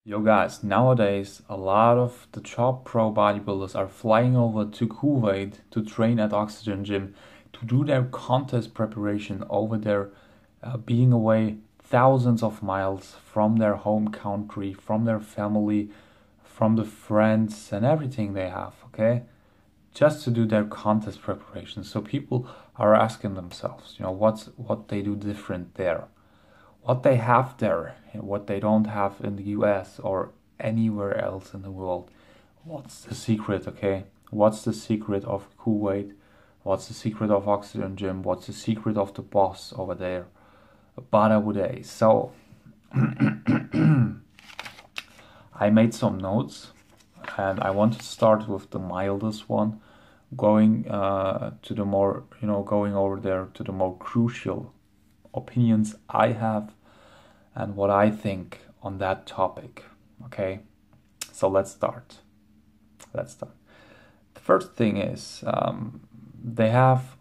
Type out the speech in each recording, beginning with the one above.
Yo guys, nowadays a lot of the top pro bodybuilders are flying over to Kuwait to train at Oxygen Gym to do their contest preparation over there, being away thousands of miles from their home country, from their family, from the friends and everything they have, okay? Just to do their contest preparation. So people are asking themselves, what they do different there, what they have there and what they don't have in the US or anywhere else in the world. What's the secret, okay? What's the secret of Kuwait? What's the secret of Oxygen Gym? What's the secret of the boss over there? Bada So I made some notes and I want to start with the mildest one, going to the more, going over there to the more crucial opinions I have and what I think on that topic. Okay, so let's start. The first thing is they have,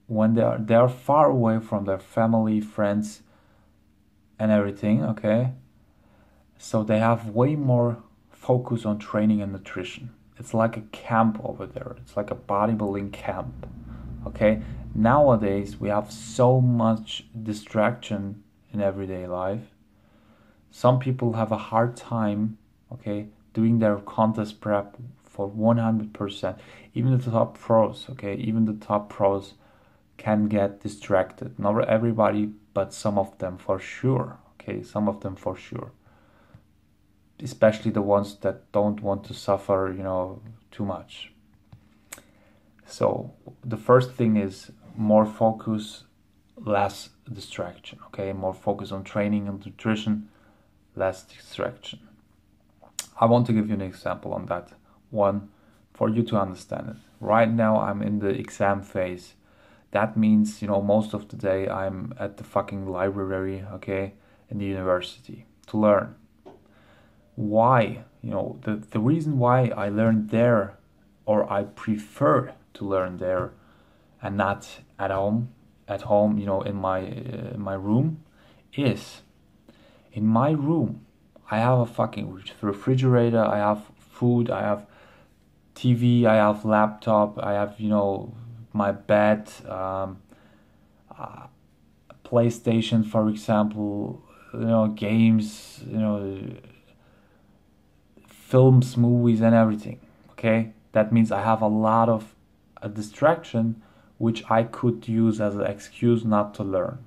when they are far away from their family, friends, and everything. Okay, so they have way more focus on training and nutrition. It's like a camp over there. It's like a bodybuilding camp. Okay, nowadays we have so much distraction in everyday life. Some people have a hard time, okay, doing their contest prep for 100%. Even the top pros, okay, even the top pros can get distracted. Not everybody, but some of them for sure. Okay, some of them for sure. Especially the ones that don't want to suffer, too much. So the first thing is more focus, less distraction. Okay, more focus on training and nutrition, less distraction. I want to give you an example on that one for you to understand it. Right now I'm in the exam phase. That means, most of the day I'm at the fucking library, okay, in the university to learn. Why? The reason why I learned there, or I prefer to learn there and not at home, in my room, is in my room I have a fucking refrigerator, I have food, I have TV, I have laptop, I have my bed, PlayStation, for example, games, films, movies, and everything. Okay, that means I have a lot of a distraction which I could use as an excuse not to learn.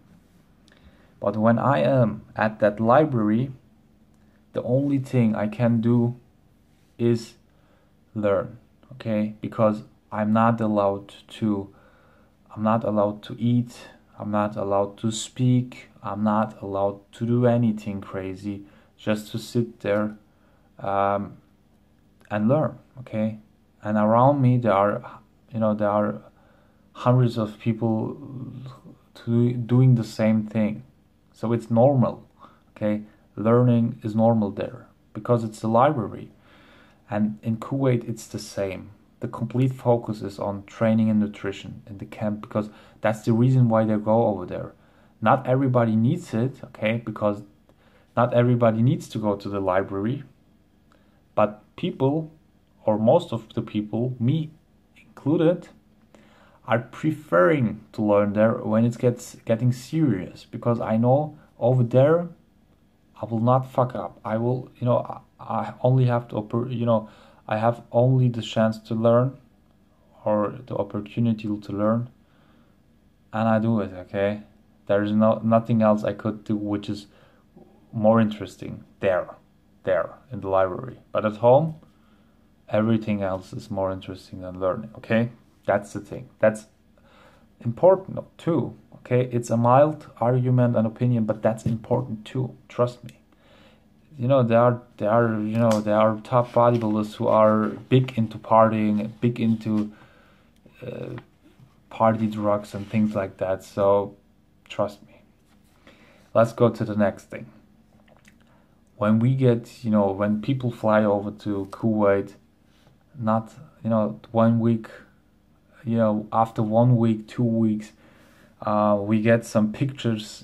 But when I am at that library, the only thing I can do is learn, okay? Because I'm not allowed to eat, I'm not allowed to speak, I'm not allowed to do anything crazy, just to sit there and learn, okay? And around me there are hundreds of people doing the same thing. So it's normal, okay? Learning is normal there because it's a library. And in Kuwait, it's the same. The complete focus is on training and nutrition in the camp because that's the reason why they go over there. Not everybody needs it, okay? Because not everybody needs to go to the library. But people, or most of the people, me included, are preferring to learn there when it getting serious, because I know over there I will not fuck up. I will, I only have to, I have only the chance to learn, or the opportunity to learn, and I do it. Okay, there is nothing else I could do which is more interesting there in the library. But at home, everything else is more interesting than learning. Okay. That's the thing. That's important too. Okay, it's a mild argument and opinion, but that's important too. Trust me. There are top bodybuilders who are big into partying, big into party drugs and things like that. So trust me. Let's go to the next thing. When we get, when people fly over to Kuwait, not 1 week. After 1 week, 2 weeks, we get some pictures,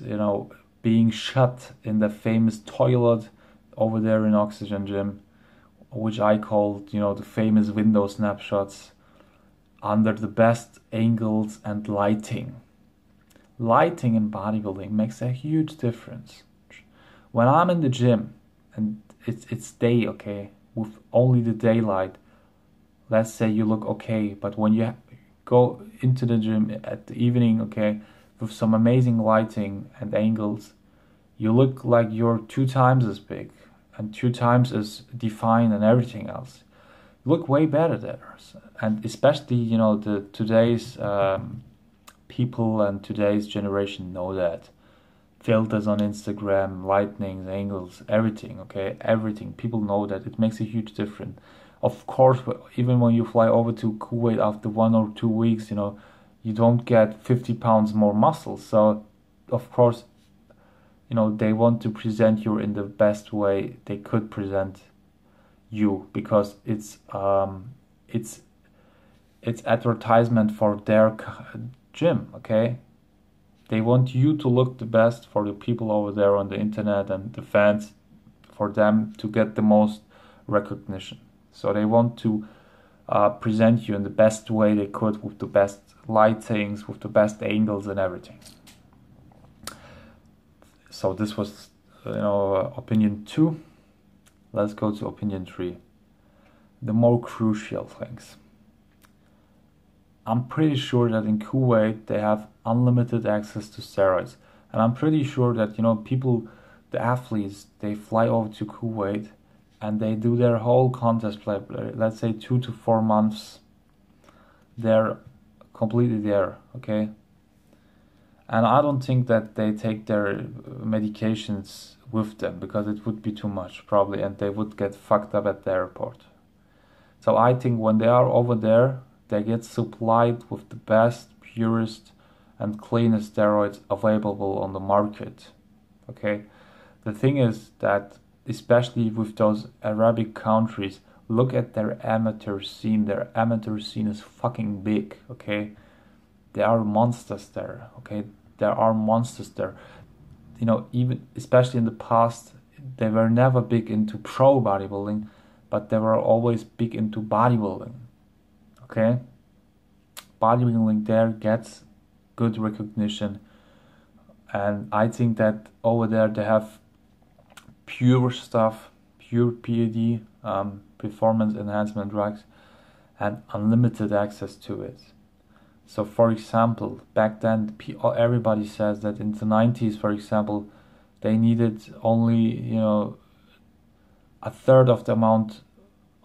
being shot in the famous toilet over there in Oxygen Gym, which I called, the famous window snapshots, under the best angles and lighting. Lighting in bodybuilding makes a huge difference. When I'm in the gym and it's day, okay, with only the daylight, let's say you look okay, but when you go into the gym at the evening, okay, with some amazing lighting and angles, you look like you're 2 times as big and 2 times as defined and everything else. You look way better there. And especially, the today's people and today's generation know that. Filters on Instagram, lightnings, angles, everything, okay? Everything. People know that. It makes a huge difference. Of course, even when you fly over to Kuwait after 1 or 2 weeks, you don't get 50 pounds more muscle. So, of course, they want to present you in the best way they could present you, because it's advertisement for their gym, okay? They want you to look the best for the people over there on the internet and the fans, for them to get the most recognition. So they want to present you in the best way they could, with the best lightings, with the best angles and everything. So this was, opinion 2. Let's go to opinion 3. The more crucial things. I'm pretty sure that in Kuwait they have unlimited access to steroids. And I'm pretty sure that, people, the athletes, they fly over to Kuwait and they do their whole contest play, let's say 2 to 4 months. They're completely there, okay? And I don't think that they take their medications with them, because it would be too much probably, and they would get fucked up at the airport. So I think when they are over there, they get supplied with the best, purest and cleanest steroids available on the market. Okay? The thing is that, especially with those Arabic countries, look at their amateur scene. Their amateur scene is fucking big, okay? There are monsters there, okay? There are monsters there. Even, especially in the past, they were never big into pro bodybuilding, but they were always big into bodybuilding, okay? Bodybuilding there gets good recognition, and I think that over there they have pure stuff, pure PED, performance enhancement drugs, and unlimited access to it. So, for example, back then, everybody says that in the 90s, for example, they needed only, a third of the amount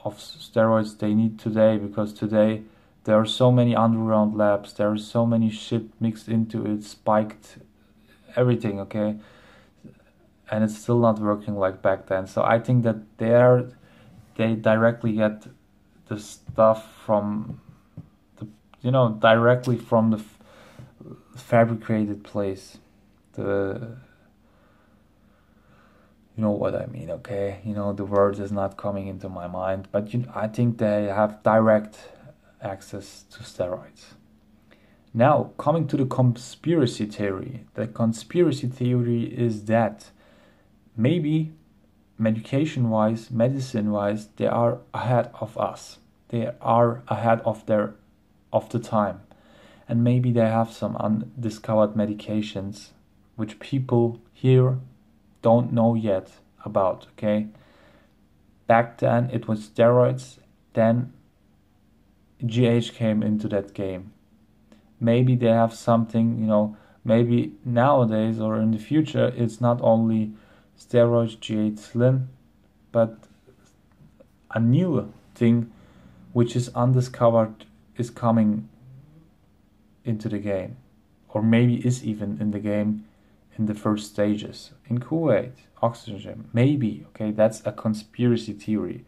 of steroids they need today, because today there are so many underground labs, there are so many shit mixed into it, spiked, everything, okay? And it's still not working like back then. So I think that they directly get the stuff from directly from the fabricated place. You know what I mean, okay? The word is not coming into my mind, but I think they have direct access to steroids. Now, coming to the conspiracy theory. The conspiracy theory is that maybe medication-wise, medicine-wise, they are ahead of us. They are ahead of the time. And maybe they have some undiscovered medications which people here don't know yet about, okay? Back then it was steroids, then GH came into that game. Maybe they have something, maybe nowadays or in the future it's not only steroids, GH Slim, but a new thing which is undiscovered is coming into the game, or maybe is even in the game in the first stages. In Kuwait, Oxygen, maybe, okay, that's a conspiracy theory.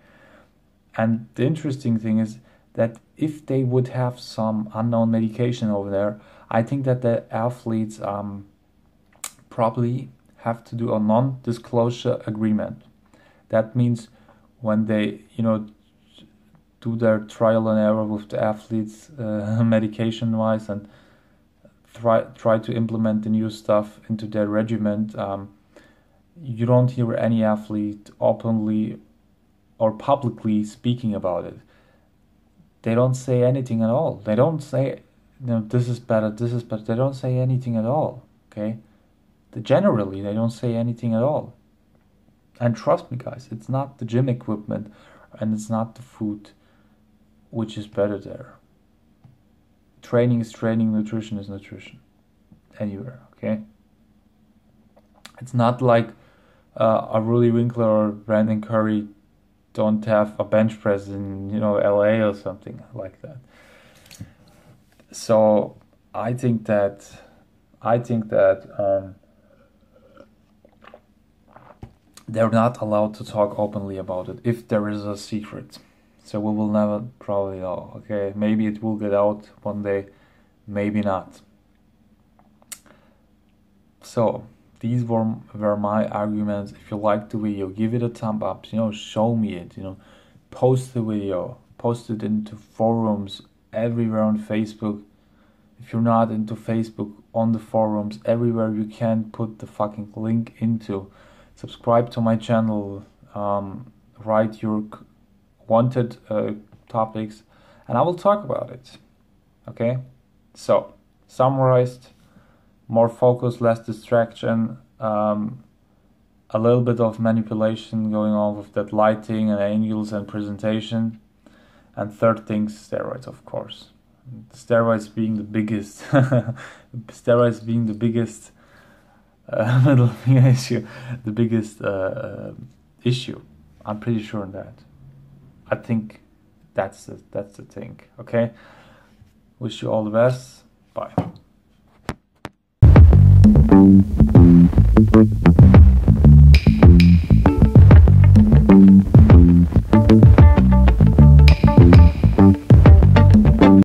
And the interesting thing is that if they would have some unknown medication over there, I think that the athletes probably have to do a non-disclosure agreement. That means when they, do their trial and error with the athletes medication-wise and try to implement the new stuff into their regimen, you don't hear any athlete openly or publicly speaking about it. They don't say anything at all. They don't say, this is better, this is better. They don't say anything at all, okay? Generally, they don't say anything at all. And trust me, guys, it's not the gym equipment and it's not the food which is better there. Training is training, nutrition is nutrition. Anywhere, okay? It's not like a Rudy Winkler or Brandon Curry don't have a bench press in, LA or something like that. So I think that they're not allowed to talk openly about it if there is a secret. So we will never probably know. Okay, maybe it will get out one day, maybe not. So these were my arguments. If you liked the video, give it a thumb up. Show me it. Post the video. Post it into forums everywhere on Facebook. If you're not into Facebook, on the forums, everywhere you can put the fucking link into. Subscribe to my channel. Write your wanted topics, and I will talk about it. Okay? So, summarized. More focus, less distraction, a little bit of manipulation going on with that lighting and angles and presentation. And third thing, steroids, of course. Steroids being the biggest, middle finger issue, the biggest issue. I'm pretty sure on that. I think that's the thing. Okay. Wish you all the best. Bye.